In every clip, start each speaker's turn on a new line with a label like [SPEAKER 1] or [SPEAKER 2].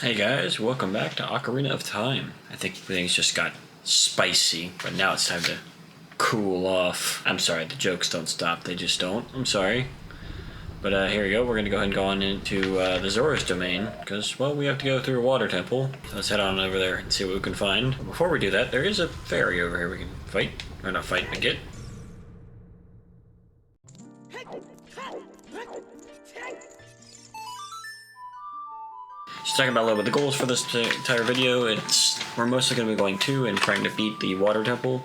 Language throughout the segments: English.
[SPEAKER 1] Hey guys, welcome back to Ocarina of Time. I think things just got spicy, but now it's time to cool off. I'm sorry, the jokes don't stop, they just don't. I'm sorry. But here we go, we're gonna go ahead and go on into the Zora's Domain, because, well, we have to go through a water temple. So let's head on over there and see what we can find. But before we do that, there is a fairy over here we can fight. Or not fight, but get. Just talking about a little bit of the goals for this entire video. We're mostly going to be going to and trying to beat the water temple.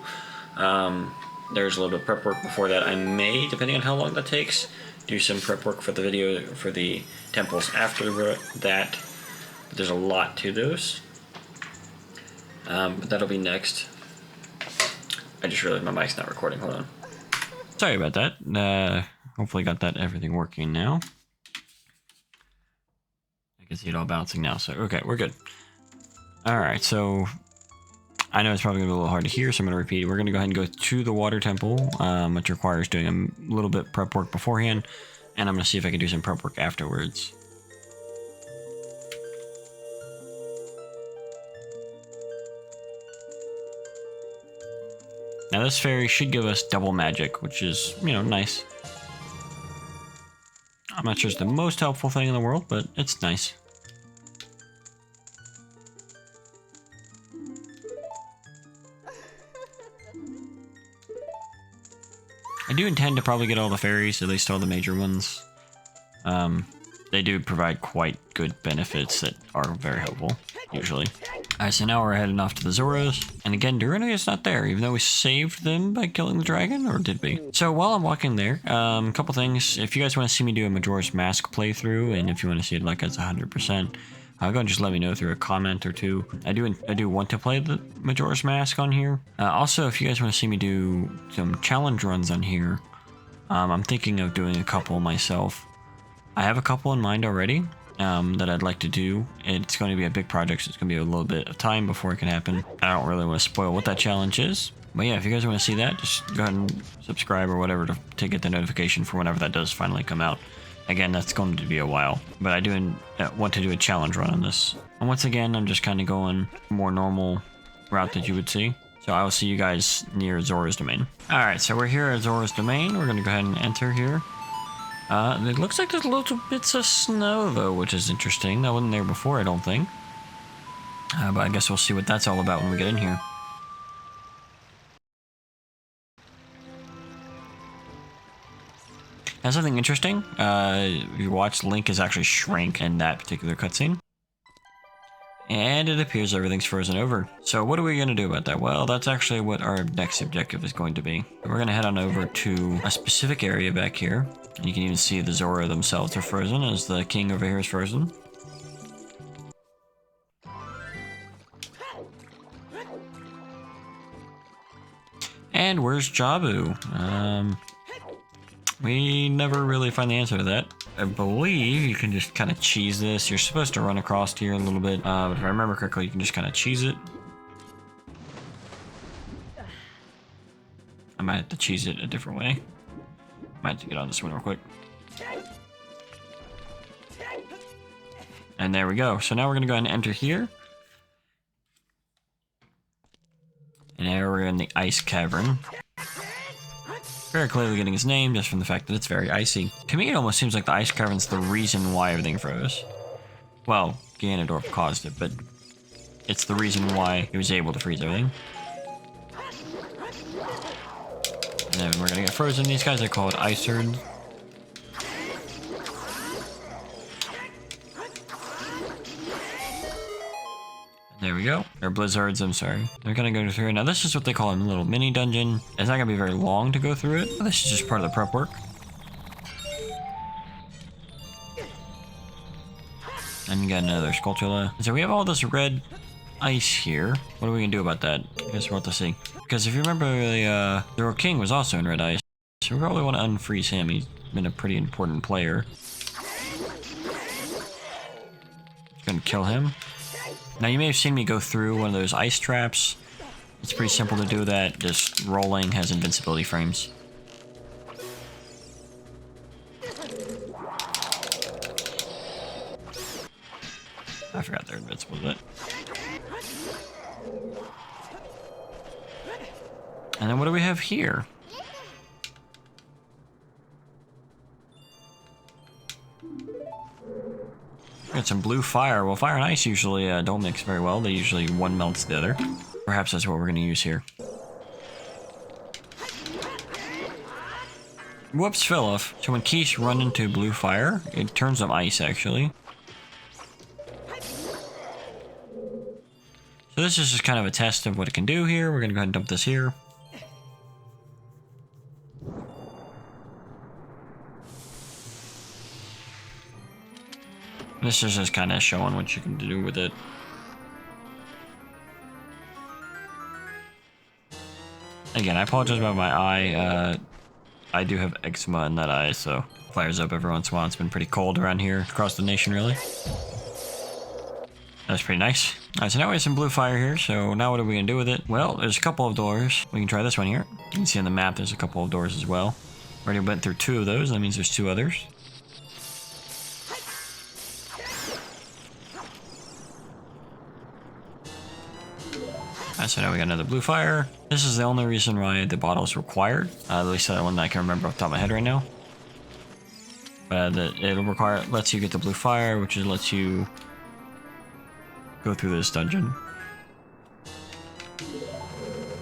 [SPEAKER 1] There's a little bit of prep work before that. I may, depending on how long that takes, do some prep work for the video for the temples after that. But there's a lot to those. But that'll be next. I just realized my mic's not recording. Hold on. Sorry about that. Hopefully got everything working now. I can see it all bouncing now, so okay, we're good. Alright, so I know it's probably going to be a little hard to hear, so I'm going to repeat. We're going to go ahead and go to the water temple, which requires doing a little bit prep work beforehand, and I'm going to see if I can do some prep work afterwards. Now this fairy should give us double magic, which is, you know, nice. I'm not sure it's the most helpful thing in the world, but it's nice. I do intend to probably get all the fairies, at least all the major ones. They do provide quite good benefits that are very helpful, usually. Alright, so now we're heading off to the Zoras. And again, Darunia's not there, even though we saved them by killing the dragon, or did we? So while I'm walking there, a couple things. If you guys want to see me do a Majora's Mask playthrough, and if you want to see it like as 100%, go ahead and just let me know through a comment or two. I do want to play the Majora's Mask on here. Also, if you guys want to see me do some challenge runs on here, I'm thinking of doing a couple myself. I have a couple in mind already that I'd like to do. It's going to be a big project, so it's going to be a little bit of time before it can happen. I don't really want to spoil what that challenge is. But yeah, if you guys want to see that, just go ahead and subscribe or whatever to get the notification for whenever that does finally come out. Again, that's going to be a while, but I do want to do a challenge run on this. And once again, I'm just kind of going more normal route that you would see. So I will see you guys near Zora's Domain. Alright, so we're here at Zora's Domain. We're going to go ahead and enter here. It looks like there's little bits of snow, though, which is interesting. That wasn't there before, I don't think. But I guess we'll see what that's all about when we get in here. Now, something interesting. If you watch, Link is actually shrank in that particular cutscene. And it appears everything's frozen over. So what are we going to do about that? Well, that's actually what our next objective is going to be. We're going to head on over to a specific area back here. And you can even see the Zora themselves are frozen, as the king over here is frozen. And where's Jabu? We never really find the answer to that. I believe you can just kind of cheese this. You're supposed to run across here a little bit, but if I remember correctly, you can just kind of cheese it. I might have to cheese it a different way. Might have to get on this one real quick. And there we go. So now we're going to go ahead and enter here. And now we're in the ice cavern. Very clearly getting his name just from the fact that it's very icy. To me, it almost seems like the ice cavern's the reason why everything froze. Well, Ganondorf caused it, but it's the reason why he was able to freeze everything. And then we're gonna get frozen. These guys are called Iceards. There we go. Or Blizzards, I'm sorry. They're gonna go through. Now this is what they call a little mini dungeon. It's not gonna be very long to go through it. This is just part of the prep work. And you got another Skulltula. So we have all this red ice here. What are we gonna do about that? I guess we'll have to see. Because if you remember, the Zora King was also in red ice. So we probably want to unfreeze him. He's been a pretty important player. Gonna kill him. Now you may have seen me go through one of those ice traps. It's pretty simple to do that. Just rolling has invincibility frames. I forgot they're invincible, is it? And then what do we have here? Got some blue fire. Well, fire and ice usually don't mix very well. They usually one melts the other. Perhaps that's what we're going to use here. Whoops, fell off. So when Quiche run into blue fire, it turns them ice, actually. So this is just kind of a test of what it can do here. We're going to go ahead and dump this here. This is just kind of showing what you can do with it. Again, I apologize about my eye. I do have eczema in that eye, so flares up every once in a while. It's been pretty cold around here, across the nation, really. That's pretty nice. Alright, so now we have some blue fire here, so now what are we going to do with it? Well, there's a couple of doors. We can try this one here. You can see on the map there's a couple of doors as well. Already went through 2 of those, that means there's 2 others. Alright, so now we got another blue fire. This is the only reason why the bottle is required. At least that one that I can remember off the top of my head right now. It'll require, lets you get the blue fire, which is lets you go through this dungeon.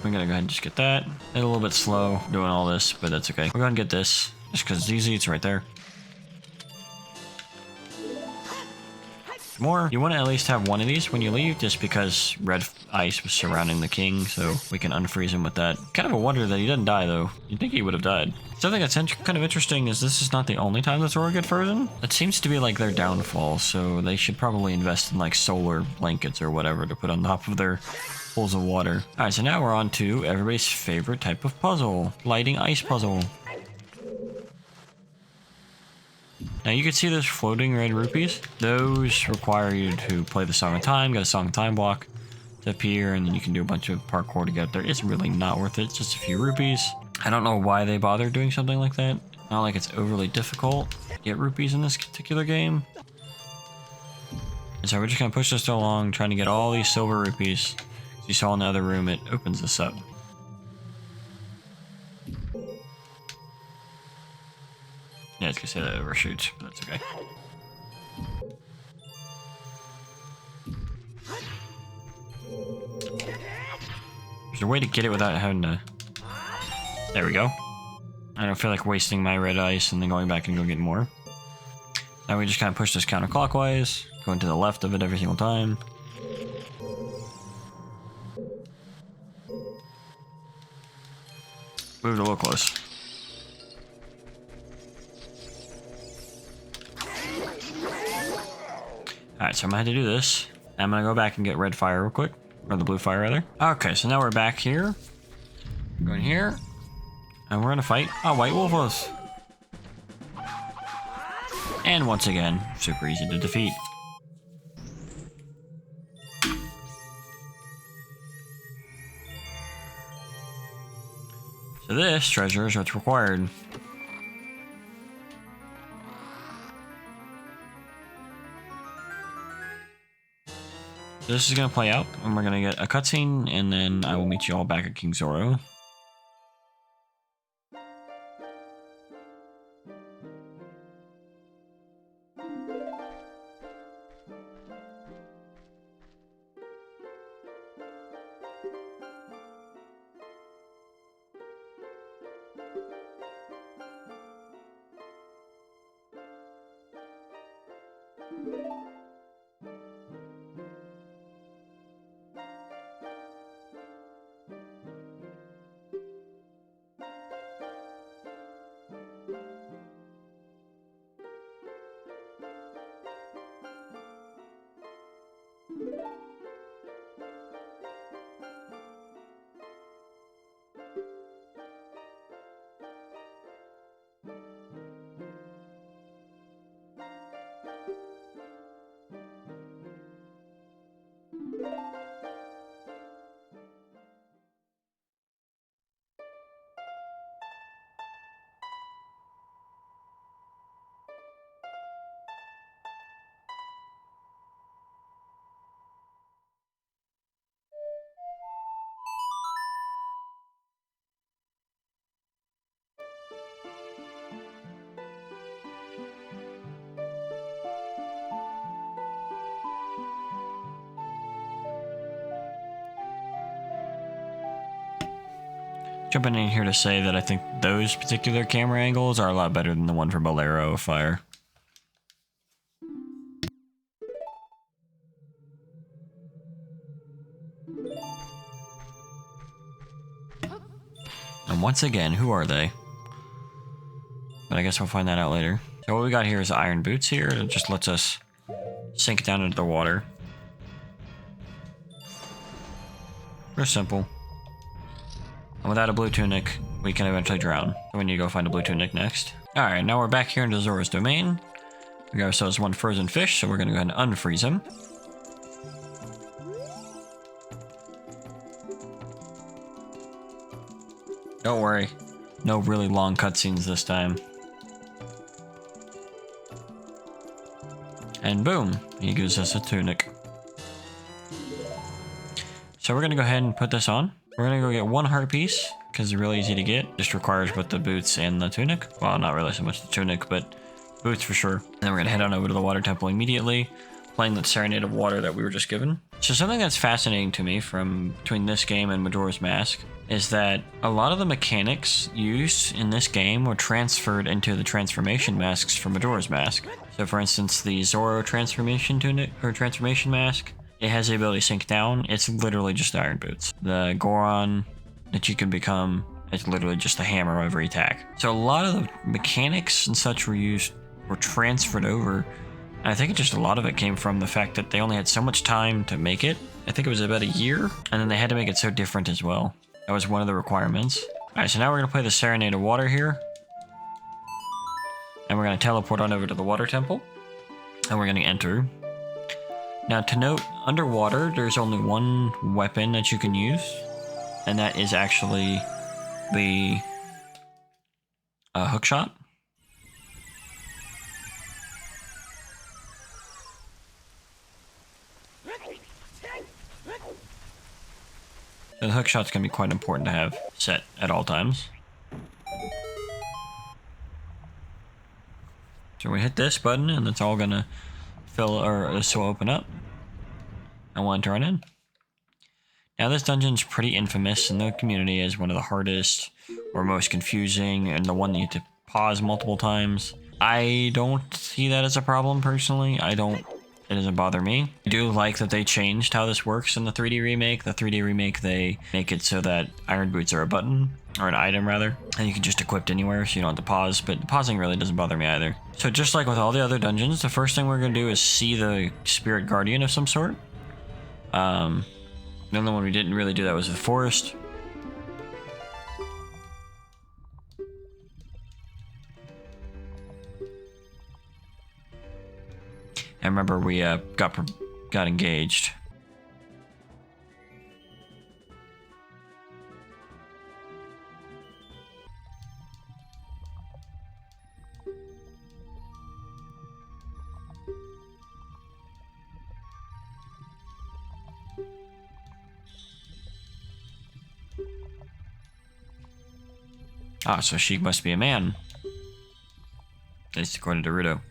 [SPEAKER 1] We're gonna go ahead and just get that. It's a little bit slow doing all this, but that's okay. We're gonna get this, just because it's easy, it's right there. More. You want to at least have one of these when you leave, just because red ice was surrounding the king, so we can unfreeze him with that. Kind of a wonder that he didn't die, though. You'd think he would have died. Something that's kind of interesting is this is not the only time the Zora get frozen. It seems to be like their downfall, so they should probably invest in like solar blankets or whatever to put on top of their pools of water. Alright, so now we're on to everybody's favorite type of puzzle. Lighting ice puzzle. Now you can see those floating red rupees. Those require you to play the Song of Time, get a Song of Time block to appear, and then you can do a bunch of parkour to get there. It's really not worth it, it's just a few rupees. I don't know why they bother doing something like that. Not like it's overly difficult to get rupees in this particular game. And so we're just gonna push this along, trying to get all these silver rupees. As you saw in the other room, it opens this up. Yeah, I was gonna say that overshoots, but that's okay. There's a way to get it without having to... There we go. I don't feel like wasting my red ice and then going back and go get more. Now we just kind of push this counterclockwise, going to the left of it every single time. Moved a little close. Alright, so I'm gonna have to do this. I'm gonna go back and get red fire real quick. Or the blue fire, rather. Okay, so now we're back here. Going here. And we're gonna fight a White Wolf. And once again, super easy to defeat. So this treasure is what's required. This is going to play out, and we're going to get a cutscene, and then I will meet you all back at King Zoro. Jumping in here to say that I think those particular camera angles are a lot better than the one for Bolero Fire. And once again, who are they? But I guess we'll find that out later. So what we got here is iron boots here. It just lets us sink down into the water. Real simple. And without a blue tunic, we can eventually drown. So we need to go find a blue tunic next. Alright, now we're back here into Zora's domain. We got ourselves one frozen fish, so we're going to go ahead and unfreeze him. Don't worry, no really long cutscenes this time. And boom, he gives us a tunic. So we're gonna go ahead and put this on. We're gonna go get one heart piece, because it's really easy to get. Just requires both the boots and the tunic. Well, not really so much the tunic, but boots for sure. And then we're gonna head on over to the water temple immediately, playing that Serenade of Water that we were just given. So something that's fascinating to me from between this game and Majora's Mask is that a lot of the mechanics used in this game were transferred into the transformation masks from Majora's Mask. So for instance, the Zoro transformation tunic or transformation mask, it has the ability to sink down. It's literally just iron boots. The Goron that you can become, it's literally just a hammer every attack. So a lot of the mechanics and such were transferred over. And I think just a lot of it came from the fact that they only had so much time to make it. I think it was about a year, and then they had to make it so different as well. That was one of the requirements. Alright, so now we're going to play the Serenade of Water here. And we're going to teleport on over to the water temple. And we're going to enter. Now to note, underwater there's only one weapon that you can use. And that is actually the hook shot. The hook shot's going to be quite important to have set at all times. So we hit this button and it's all going to fill, or this will open up. And we'll enter on in. Now this dungeon's pretty infamous in the community as one of the hardest or most confusing, and the one that you have to pause multiple times. I don't see that as a problem personally. It doesn't bother me. I do like that they changed how this works in the 3D remake. The 3D remake, they make it so that iron boots are a button, or an item rather, and you can just equip anywhere so you don't have to pause, but pausing really doesn't bother me either. So just like with all the other dungeons, the first thing we're going to do is see the spirit guardian of some sort. The only one we didn't really do that was the forest. I remember we got engaged. Ah, so she must be a man. At least according to Ruto.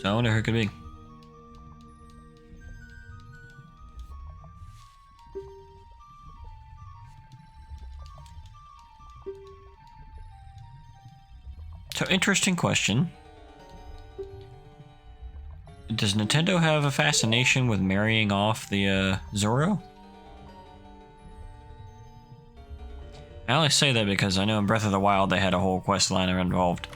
[SPEAKER 1] So I wonder who it could be. So, interesting question. Does Nintendo have a fascination with marrying off the Zoro? I only say that because I know in Breath of the Wild they had a whole quest line that involved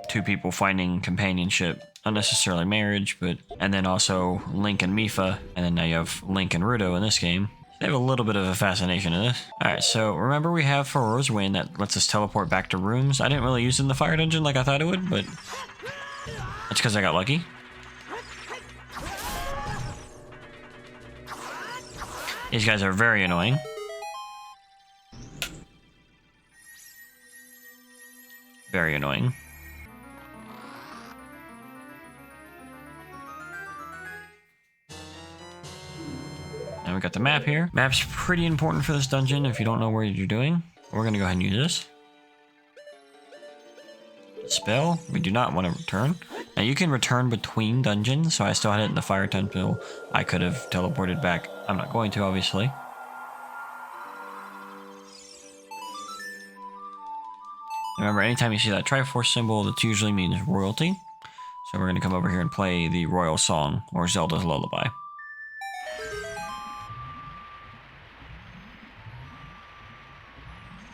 [SPEAKER 1] two people finding companionship. Not necessarily marriage, but... And then also Link and Mipha, and then now you have Link and Ruto in this game. They have a little bit of a fascination in this. Alright, so remember we have Farore's Wind that lets us teleport back to rooms. I didn't really use it in the fire dungeon like I thought it would, but that's because I got lucky. These guys are very annoying. Very annoying. Now we got the map here. Map's pretty important for this dungeon if you don't know where you're doing. We're gonna go ahead and use this. Spell, we do not want to return. Now you can return between dungeons, so I still had it in the fire temple. I could have teleported back. I'm not going to, obviously. Remember, anytime you see that Triforce symbol, that usually means royalty. So we're going to come over here and play the royal song, or Zelda's Lullaby.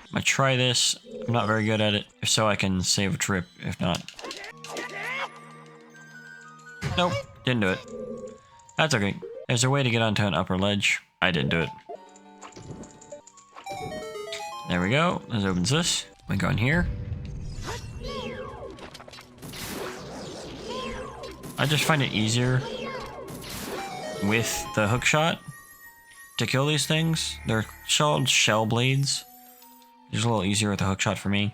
[SPEAKER 1] I'm going to try this. I'm not very good at it. If so, I can save a trip. If not... Nope, didn't do it. That's okay. There's a way to get onto an upper ledge. I didn't do it. There we go. This opens this. We go in here. I just find it easier with the hook shot to kill these things. They're called shell blades. It's a little easier with the hook shot for me.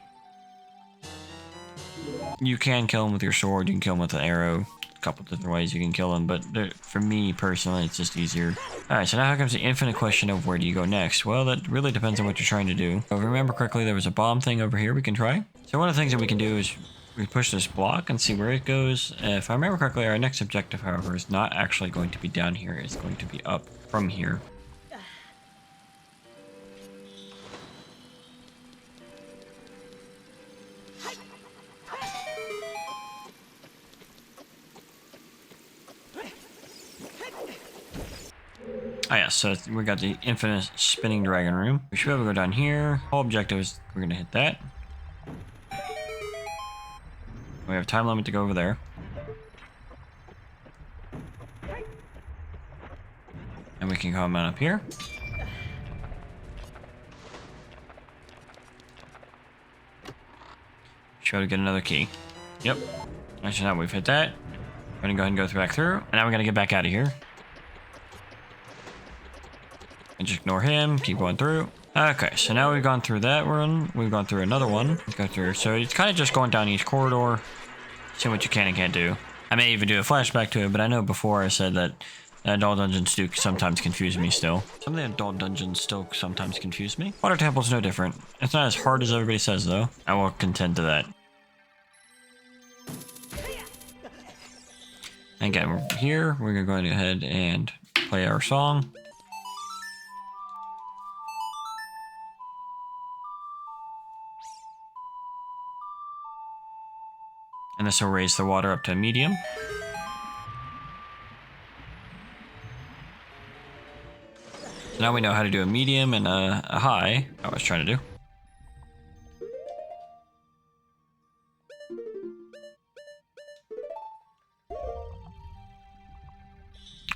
[SPEAKER 1] You can kill them with your sword. You can kill them with an arrow. A couple different ways you can kill them, but for me personally, it's just easier. Alright, so now comes the infinite question of where do you go next? Well, that really depends on what you're trying to do. If I remember correctly, there was a bomb thing over here we can try. So one of the things that we can do is we push this block and see where it goes. If I remember correctly, our next objective, however, is not actually going to be down here. It's going to be up from here. Oh yeah, so we got the infinite spinning dragon room. We should be able to go down here. Whole objective is we're gonna hit that. We have time limit to go over there. And we can come on up here. Should be able to get another key. Yep. Actually, now we've hit that. We're gonna go ahead and go back through. And now we're gonna get back out of here. And just ignore him, keep going through. Okay, so now we've gone through that one. We've gone through another one. Let's go through. So it's kind of just going down each corridor, seeing what you can and can't do. I may even do a flashback to it, but I know before I said that adult dungeons do sometimes confuse me still. Some of the adult dungeons still sometimes confuse me. Water Temple's no different. It's not as hard as everybody says, though. I will contend to that. And again, we're here. We're going to go ahead and play our song. And this will raise the water up to medium. So now we know how to do a medium and a high. I was trying to do.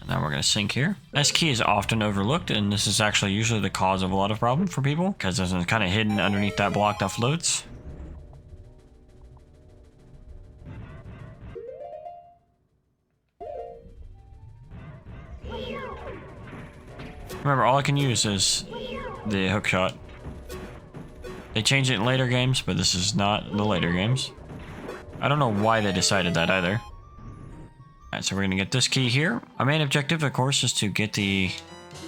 [SPEAKER 1] And now we're going to sink here. This key is often overlooked, and this is actually usually the cause of a lot of problem for people, because it's kind of hidden underneath that block that floats. Remember, all I can use is the hook shot. They changed it in later games, but this is not the later games. I don't know why they decided that either. Alright, so we're gonna get this key here. Our main objective, of course, is to get the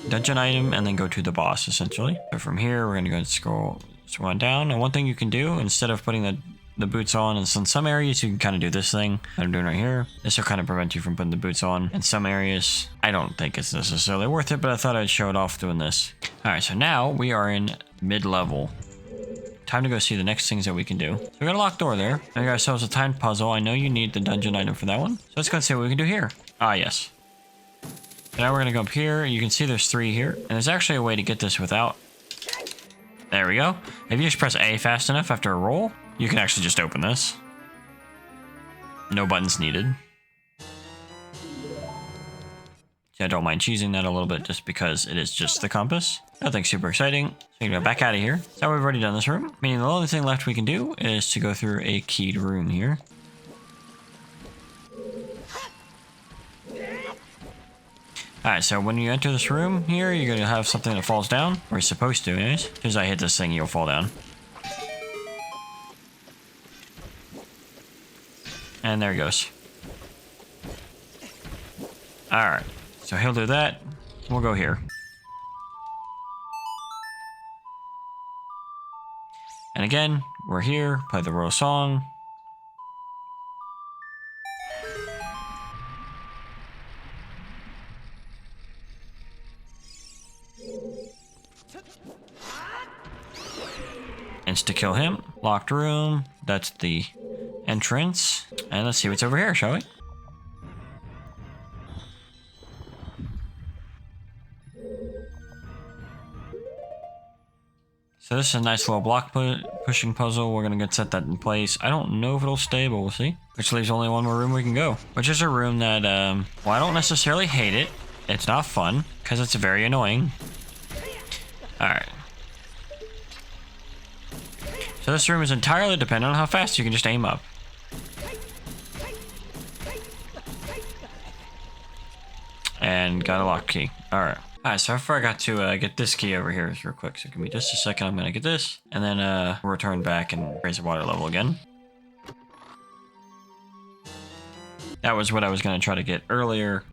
[SPEAKER 1] dungeon item and then go to the boss, essentially. So from here, we're gonna go and scroll on down. And one thing you can do, instead of putting the boots on, and in some areas you can kind of do this thing that I'm doing right here. This will kind of prevent you from putting the boots on. In some areas, I don't think it's necessarily worth it, but I thought I'd show it off doing this. Alright, so now we are in mid-level. Time to go see the next things that we can do. So we got a locked door there. We got ourselves a timed puzzle. I know you need the dungeon item for that one. So let's go and see what we can do here. Ah, yes. So now we're gonna go up here. You can see there's 3 here. And there's actually a way to get this without... There we go. If you just press A fast enough after a roll, you can actually just open this. No buttons needed. Yeah, I don't mind choosing that a little bit just because it is just the compass. Nothing super exciting. So we can go back out of here. So we've already done this room. Meaning the only thing left we can do is to go through a keyed room here. Alright, so when you enter this room here, you're going to have something that falls down. Or you're supposed to, anyways. As soon as I hit this thing, you'll fall down. And there he goes. Alright, so he'll do that. We'll go here. And again, we're here, play the royal song. And insta-kill him. Locked room. That's the entrance. And let's see what's over here, shall we? So this is a nice little block pushing puzzle. We're gonna set that in place. I don't know if it'll stay, but we'll see. Which leaves only one more room we can go. Which is a room that, well, I don't necessarily hate it. It's not fun, because it's very annoying. Alright. So this room is entirely dependent on how fast you can just aim up. And got a lock key. Alright. Alright, so I forgot to get this key over here real quick. So give me just a second. I'm gonna get this. And then return back and raise the water level again. That was what I was gonna try to get earlier.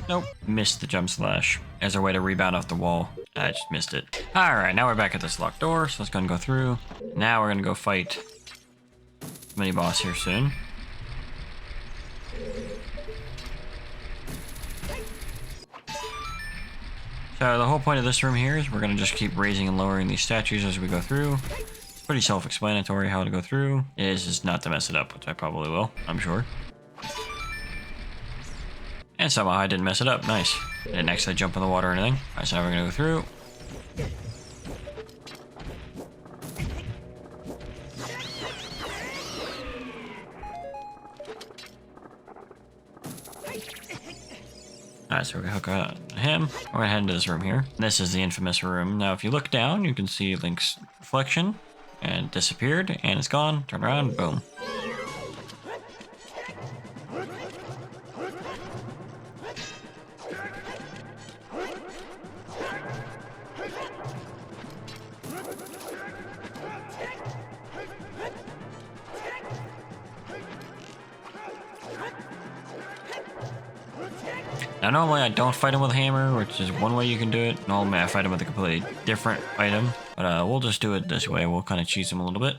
[SPEAKER 1] Nope. Missed the jump slash as a way to rebound off the wall. I just missed it. Alright, now we're back at this locked door. So let's go and go through. Now we're gonna go fight mini boss here soon. So the whole point of this room here is we're going to just keep raising and lowering these statues as we go through. It's pretty self-explanatory how to go through. It is just not to mess it up, which I probably will, I'm sure. And somehow I didn't mess it up. Nice. Didn't actually jump in the water or anything. Alright, so now we're going to go through. Alright, so we're gonna hook on him. We're gonna head into this room here. This is the infamous room. Now, if you look down, you can see Link's reflection, and it disappeared, and it's gone. Turn around, boom. Now normally I don't fight him with a hammer, which is one way you can do it. Normally I fight him with a completely different item. But we'll just do it this way. We'll kind of cheese him a little bit.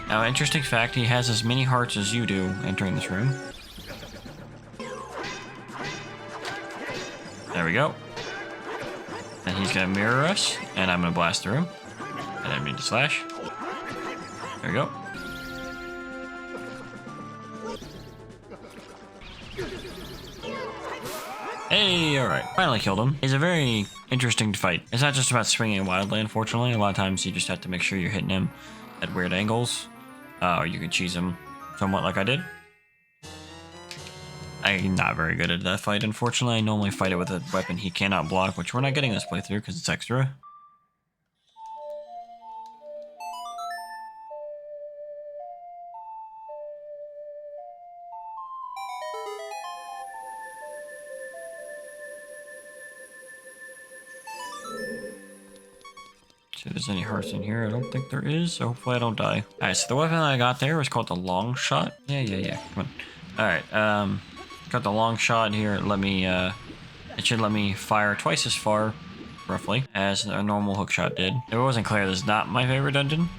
[SPEAKER 1] Now, interesting fact, he has as many hearts as you do entering this room. There we go. And he's gonna mirror us, and I'm gonna blast through him. And I mean to slash. There we go. Hey, alright. Finally killed him. He's a very interesting fight. It's not just about swinging wildly, unfortunately. A lot of times you just have to make sure you're hitting him at weird angles. Or you can cheese him somewhat like I did. I'm not very good at that fight, unfortunately. I normally fight it with a weapon he cannot block, which we're not getting this playthrough because it's extra. See if there's any hearts in here. I don't think there is, so hopefully I don't die. Alright, so the weapon that I got there was called the long shot. Yeah. Come on. Alright, got the long shot here. It should let me fire twice as far, roughly, as a normal hook shot did. If it wasn't clear, this is not my favorite dungeon.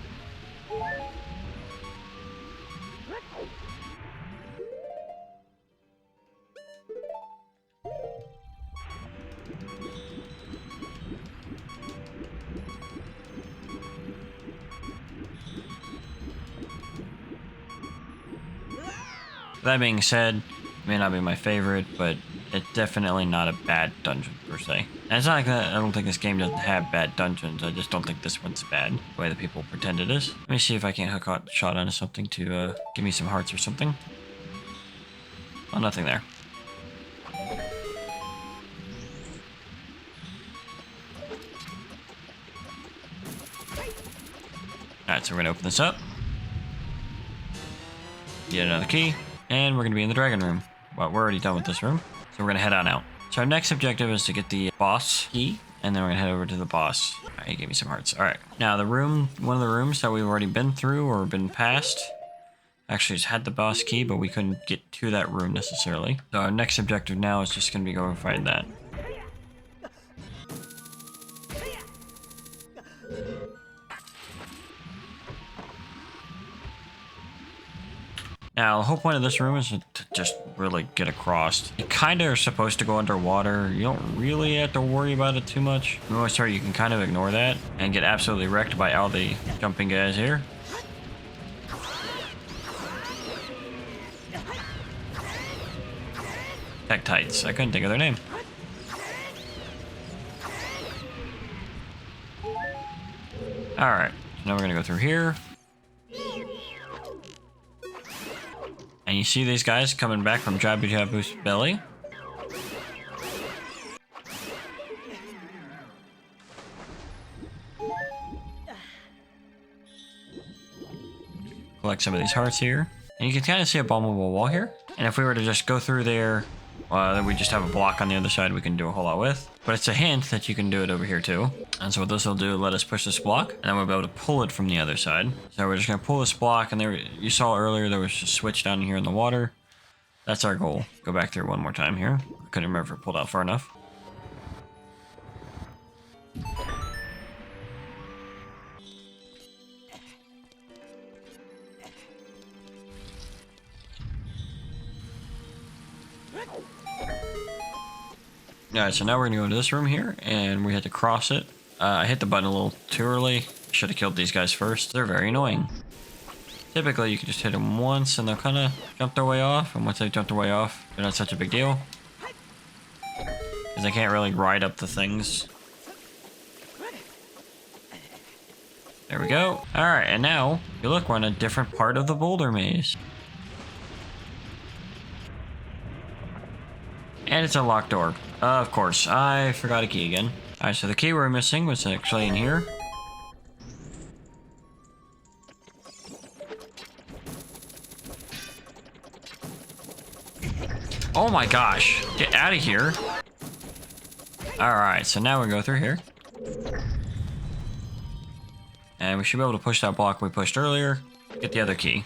[SPEAKER 1] That being said, it may not be my favorite, but it's definitely not a bad dungeon per se. And it's not like that. I don't think this game doesn't have bad dungeons. I just don't think this one's bad the way that people pretend it is. Let me see if I can't hook a shot onto something to give me some hearts or something. Oh, nothing there. Alright, so we're gonna open this up. Get another key. And we're going to be in the dragon room. Well, we're already done with this room. So we're going to head on out. So our next objective is to get the boss key. And then we're going to head over to the boss. Alright, he gave me some hearts. Alright. Now the room, one of the rooms that we've already been through or been past, actually just had the boss key, but we couldn't get to that room necessarily. So our next objective now is just going to be going find that. Now, the whole point of this room is to just really get across. You kind of are supposed to go underwater. You don't really have to worry about it too much. For the most part, you can kind of ignore that and get absolutely wrecked by all the jumping guys here. Tektites. I couldn't think of their name. Alright, now we're gonna go through here. And you see these guys coming back from Jabu Jabu's belly. Collect some of these hearts here. And you can kind of see a bombable wall here. And if we were to just go through there, then we just have a block on the other side we can do a whole lot with. But it's a hint that you can do it over here too. And so what this will do, let us push this block, and then we'll be able to pull it from the other side. So we're just gonna pull this block, and there, you saw earlier there was a switch down here in the water. That's our goal. Go back there one more time here. I couldn't remember if it pulled out far enough. Alright, so now we're gonna go into this room here, and we had to cross it. I hit the button a little too early. Should have killed these guys first. They're very annoying. Typically, you can just hit them once, and they'll kind of jump their way off. And once they jump their way off, they're not such a big deal. Because they can't really ride up the things. There we go. Alright, and now, you look, we're on a different part of the boulder maze. And it's a locked door. Of course, I forgot a key again. Alright, so the key we were missing was actually in here. Oh my gosh, get out of here. Alright, so now we go through here. And we should be able to push that block we pushed earlier. Get the other key.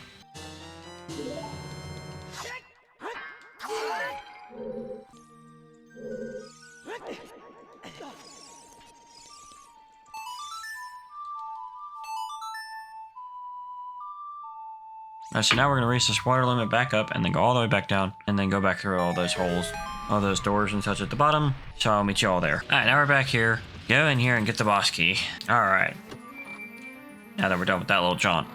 [SPEAKER 1] Alright, so now we're going to raise this water limit back up and then go all the way back down and then go back through all those holes, all those doors and such at the bottom. So I'll meet you all there. Alright, now we're back here. Go in here and get the boss key. Alright. Now that we're done with that little jaunt.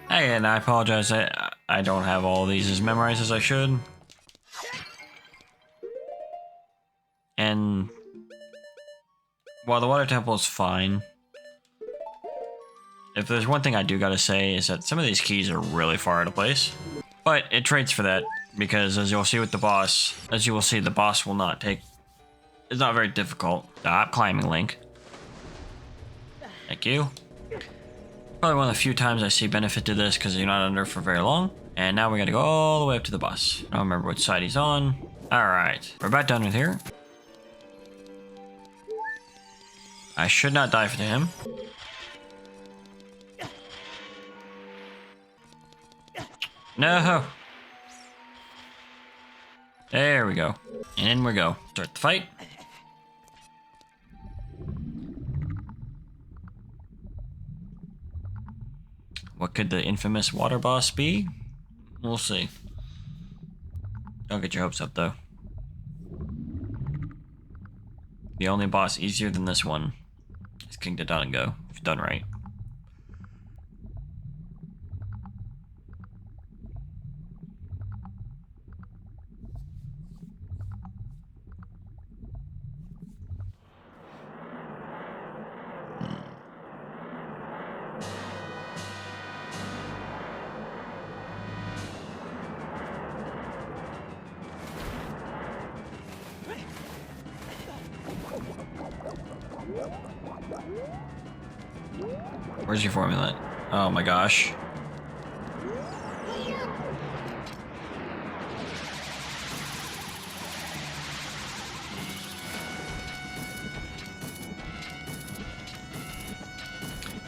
[SPEAKER 1] Hey, and I apologize. I don't have all these as memorized as I should. And while the water temple is fine, if there's one thing I do gotta say is that some of these keys are really far out of place. But it trades for that, because as you'll see with the boss, the boss will not take... It's not very difficult. Stop climbing, Link. Thank you. Probably one of the few times I see benefit to this, because you're not under for very long. And now we gotta go all the way up to the boss. I don't remember which side he's on. Alright, we're about done with here. I should not die for him. No! There we go. And in we go. Start the fight. What could the infamous water boss be? We'll see. Don't get your hopes up, though. The only boss easier than this one is King Dodongo, if done right. Where's your formula? Oh my gosh.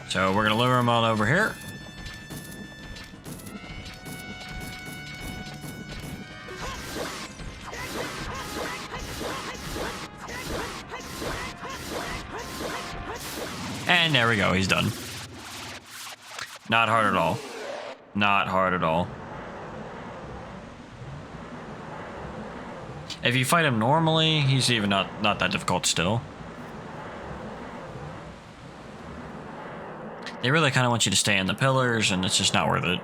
[SPEAKER 1] So we're gonna lure them on over here. And there we go, he's done. Not hard at all. Not hard at all. If you fight him normally, he's even not that difficult still. They really kind of want you to stay in the pillars, and it's just not worth it.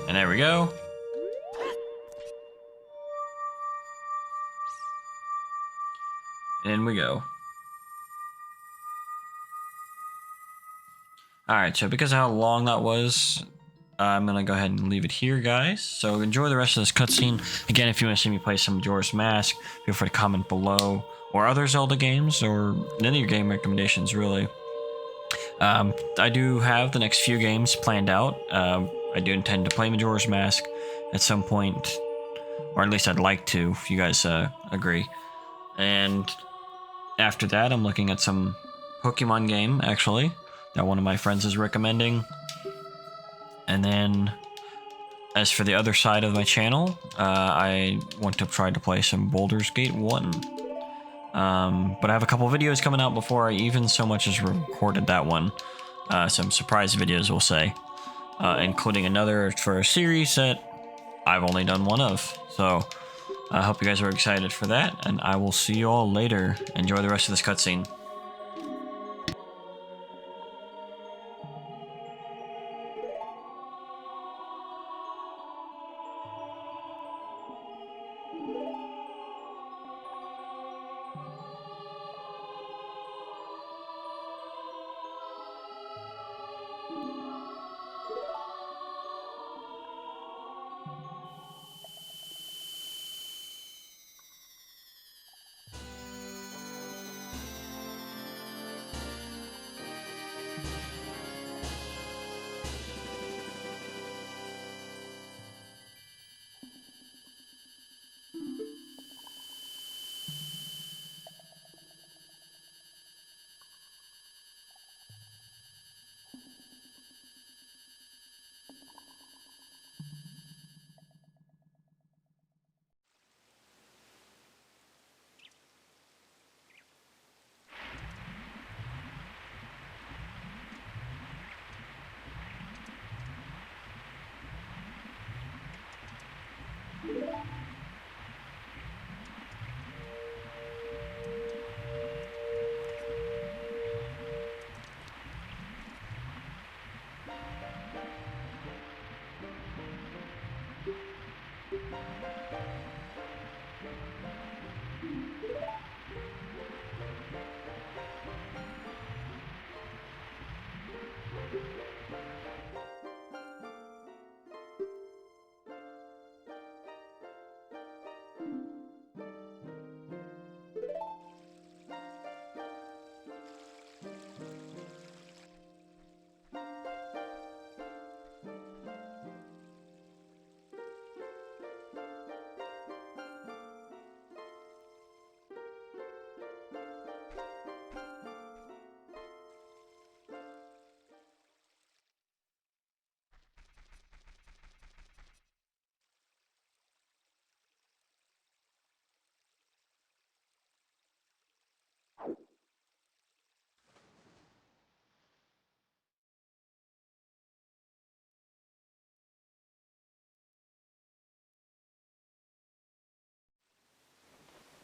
[SPEAKER 1] And there we go. In we go. Alright, so because of how long that was, I'm going to go ahead and leave it here, guys. So enjoy the rest of this cutscene. Again, if you want to see me play some Majora's Mask, feel free to comment below. Or other Zelda games, or any of your game recommendations, really. I do have the next few games planned out. I do intend to play Majora's Mask at some point. Or at least I'd like to, if you guys agree. And after that, I'm looking at some Pokemon game, actually, that one of my friends is recommending. And then, as for the other side of my channel, I want to try to play some Baldur's Gate 1. But I have a couple videos coming out before I even so much as recorded that one. Some surprise videos, we'll say. Including another for a series that I've only done one of. So, I hope you guys are excited for that, and I will see you all later. Enjoy the rest of this cutscene.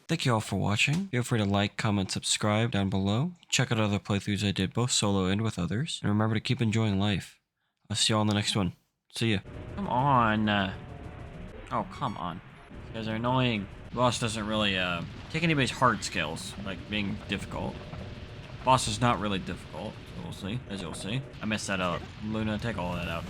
[SPEAKER 1] Thank you all for watching. Feel free to like, comment, subscribe down below. Check out other playthroughs I did both solo and with others. And remember to keep enjoying life. I'll see you all in the next one. See ya. Come on. Oh, come on. You guys are annoying. Boss doesn't really take anybody's hard skills, like being difficult. Boss is not really difficult, so we'll see, as you'll see. I messed that up. Luna, take all that out.